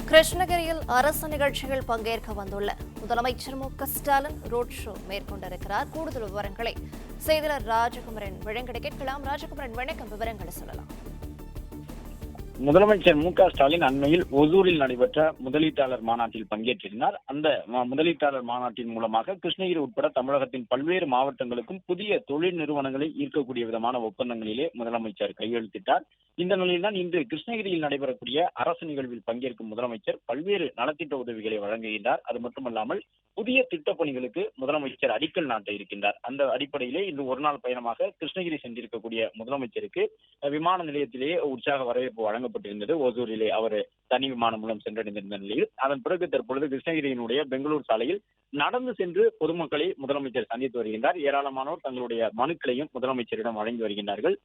கிருஷ்ணகிரியில் அரசு நிகழ்ச்சியில் பங்கேற்க வந்துள்ள முதலமைச்சர் மு.க.ஸ்டாலின் ரோட் ஷோ மேற்கொண்டிருக்கிறார். கூடுதல் விவரங்களை செய்தியாளர் ராஜகுமரன் வழங்க கேட்கலாம். ராஜகுமரன், வணக்கம். விவரங்களை சொல்லலாம். முதலமைச்சர் மு.க.ஸ்டாலின் அண்மையில் ஒசூரில் நடைபெற்ற முதலீட்டாளர் மாநாட்டில் பங்கேற்றிருந்தார். அந்த முதலீட்டாளர் மாநாட்டின் மூலமாக கிருஷ்ணகிரி உட்பட தமிழகத்தின் பல்வேறு மாவட்டங்களுக்கும் புதிய தொழில் நிறுவனங்களை ஈர்க்கக்கூடிய விதமான ஒப்பந்தங்களிலே முதலமைச்சர் கையெழுத்திட்டார். இந்த நிலையில்தான் இன்று கிருஷ்ணகிரியில் நடைபெறக்கூடிய அரசு நிகழ்வில் பங்கேற்கும் முதலமைச்சர் பல்வேறு நலத்திட்ட உதவிகளை வழங்குகின்றார். அது மட்டுமல்லாமல் புதிய திட்டப்பணிகளுக்கு முதலமைச்சர் அடிக்கல் நாட்ட இருக்கின்றார். அந்த அடிப்படையிலே இன்று ஒருநாள் பயணமாக கிருஷ்ணகிரி சென்றிருக்கக்கூடிய முதலமைச்சருக்கு விமான நிலையத்திலேயே உற்சாக வரவேற்பு வழங்கப்பட்டிருந்தது. ஓசூரிலே அவர் தனி விமானம் மூலம் சென்றடைந்திருந்த நிலையில் அதன் பிறகு தற்பொழுது கிருஷ்ணகிரியினுடைய பெங்களூர் சாலையில் நடந்து சென்று பொதுமக்களை முதலமைச்சர் சந்தித்து வருகின்றார். ஏராளமானோர் தங்களுடைய மனுக்களையும் முதலமைச்சரிடம் வழங்கி வருகின்றார்கள்.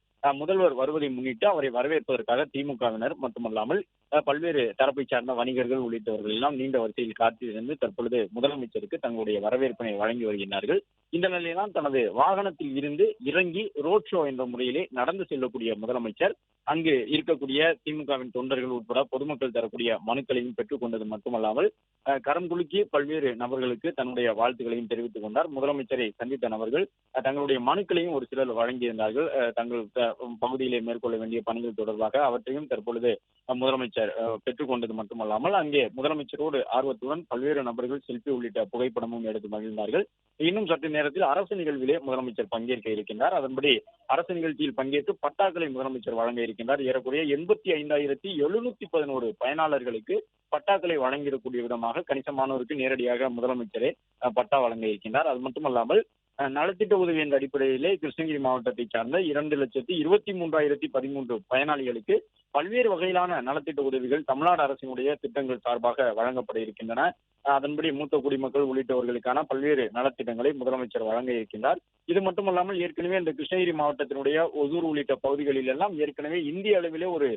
முதல்வர் வருவதை முன்னிட்டு அவரை வரவேற்பதற்காக திமுகவினர் மட்டுமல்லாமல் பல்வேறு தரப்பை சார்ந்த வணிகர்கள் உள்ளிட்டவர்கள் எல்லாம் நீண்ட வரிசையில் காத்திருந்து தற்பொழுது முதலமைச்சருக்கு தங்களுடைய வரவேற்பினை வழங்கி வருகின்றார்கள். இந்த நிலையில்தான் தனது வாகனத்தில் இருந்து இறங்கி ரோட் ஷோ என்ற முறையிலே நடந்து செல்லக்கூடிய முதலமைச்சர் அங்கு இருக்கக்கூடிய திமுகவின் தொண்டர்கள் உட்பட பொதுமக்கள் தரக்கூடிய மனுக்களையும் பெற்றுக் கொண்டது மட்டுமல்லாமல் கரம் குலுக்கி பல்வேறு நபர்களுக்கு தன்னுடைய வாழ்த்துக்களையும் தெரிவித்துக் கொண்டார். முதலமைச்சரை சந்தித்த நபர்கள் தங்களுடைய மனுக்களையும் ஒரு சிலர் வழங்கியிருந்தார்கள். தங்கள் பகுதியிலே மேற்கொள்ள வேண்டிய பணிகள் தொடர்பாக அவற்றையும் தற்பொழுது முதலமைச்சர் பெற்றுக் கொண்டது மட்டுமல்லாமல் அங்கே முதலமைச்சரோடு ஆர்வத்துடன் பல்வேறு நபர்கள் செல்பி உள்ளிட்ட புகைப்படமும் எடுத்து மகிழ்ந்தார்கள். இன்னும் சற்று நேரத்தில் அரசு நிகழ்விலே முதலமைச்சர் பங்கேற்க இருக்கின்றார். அதன்படி அரசு நிகழ்ச்சியில் பங்கேற்று பட்டாக்களை முதலமைச்சர் வழங்க இருக்கின்றார். ஏறக்குறைய 85,711 பயனாளர்களுக்கு பட்டாக்களை வழங்கிடக்கூடிய விதமாக கணிசமானோருக்கு நேரடியாக முதலமைச்சரே பட்டா வழங்க இருக்கின்றார். அது மட்டுமல்லாமல் நலத்திட்ட உதவி என்ற அடிப்படையிலே கிருஷ்ணகிரி மாவட்டத்தை சார்ந்த 2,23,013 பயனாளிகளுக்கு பல்வேறு வகையிலான நலத்திட்ட உதவிகள் தமிழ்நாடு அரசினுடைய திட்டங்கள் சார்பாக வழங்கப்பட இருக்கின்றன. அதன்படி மூத்த குடிமக்கள் உள்ளிட்டவர்களுக்கான பல்வேறு நலத்திட்டங்களை முதலமைச்சர் வழங்க இருக்கின்றார். இது மட்டுமல்லாமல் ஏற்கனவே இந்த கிருஷ்ணகிரி மாவட்டத்தினுடைய ஒசூர் உள்ளிட்ட பகுதிகளில் எல்லாம் ஏற்கனவே இந்திய அளவிலே ஒரு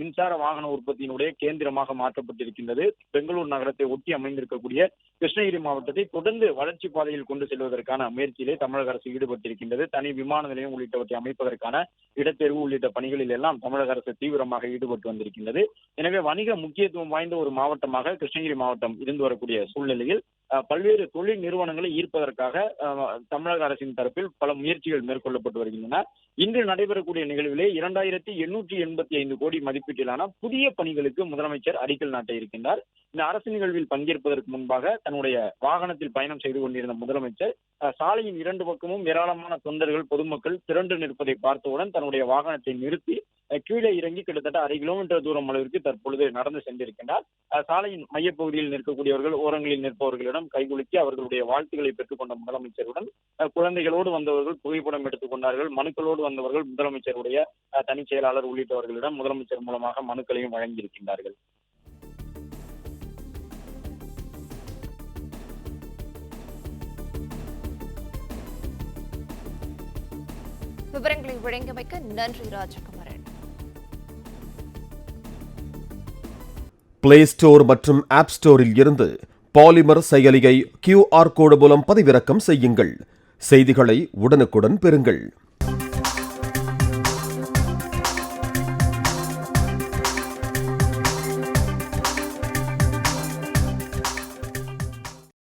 மின்சார வாகன உற்பத்தியினுடைய கேந்திரமாக மாற்றப்பட்டிருக்கின்றது. பெங்களூர் நகரத்தை ஒட்டி அமைந்திருக்கக்கூடிய கிருஷ்ணகிரி மாவட்டத்தை தொடர்ந்து வளர்ச்சி பாதையில் கொண்டு செல்வதற்கான முயற்சியிலே தமிழக அரசு ஈடுபட்டிருக்கின்றது. தனி விமான நிலையம் உள்ளிட்டவற்றை அமைப்பதற்கான இடத்தேர்வு உள்ளிட்ட பணிகளில் எல்லாம் தமிழக அரசு தீவிரமாக ஈடுபட்டு வந்திருக்கின்றது. எனவே வணிக முக்கியத்துவம் வாய்ந்த ஒரு மாவட்டமாக கிருஷ்ணகிரி மாவட்டம் இருந்து வரக்கூடிய சூழ்நிலையில் பல்வேறு தொழில் நிறுவனங்களை ஈர்ப்பதற்காக தமிழக அரசின் தரப்பில் பல முயற்சிகள் மேற்கொள்ளப்பட்டு வருகின்றன. இன்று நடைபெறக்கூடிய நிகழ்விலே 2,885 கோடி மதிப்பீட்டிலான புதிய பணிகளுக்கு முதலமைச்சர் அடிக்கல் நாட்ட இருக்கின்றார். இந்த அரசு நிகழ்வில் பங்கேற்பதற்கு முன்பாக தன்னுடைய வாகனத்தில் பயணம் செய்து கொண்டிருந்த முதலமைச்சர் சாலையின் 2 பக்கமும் ஏராளமான தொண்டர்கள் பொதுமக்கள் திரண்டு நிற்பதை பார்த்தவுடன் தன்னுடைய வாகனத்தை நிறுத்தி கீழே இறங்கி கிட்டத்தட்ட 1/2 கிலோமீட்டர் தூரம் அளவிற்கு தற்பொழுது நடந்து சென்றிருக்கின்றார். சாலையின் மையப்பகுதியில் நிற்கக்கூடியவர்கள் ஓரங்களில் நிற்பவர்களிடம் கைகுலுக்கி அவர்களுடைய வாழ்த்துக்களை பெற்றுக் கொண்ட முதலமைச்சருடன் குழந்தைகளோடு வந்தவர்கள் புகைப்படம் எடுத்துக் கொண்டார்கள். மனுக்களோடு வந்தவர்கள் முதலமைச்சருடைய தனிச் செயலாளர் உள்ளிட்டவர்களிடம் முதலமைச்சர் மூலமாக மனுக்களையும் வழங்கியிருக்கின்றார்கள். விவரங்களை வழங்கியமைக்க நன்றி ராஜகுமரன். பிளே ஸ்டோர் மற்றும் ஆப் ஸ்டோரில் இருந்து பாலிமர் செயலியை QR கோடு மூலம் பதிவிறக்கம் செய்யுங்கள். செய்திகளை உடனுக்குடன் பெறுங்கள்.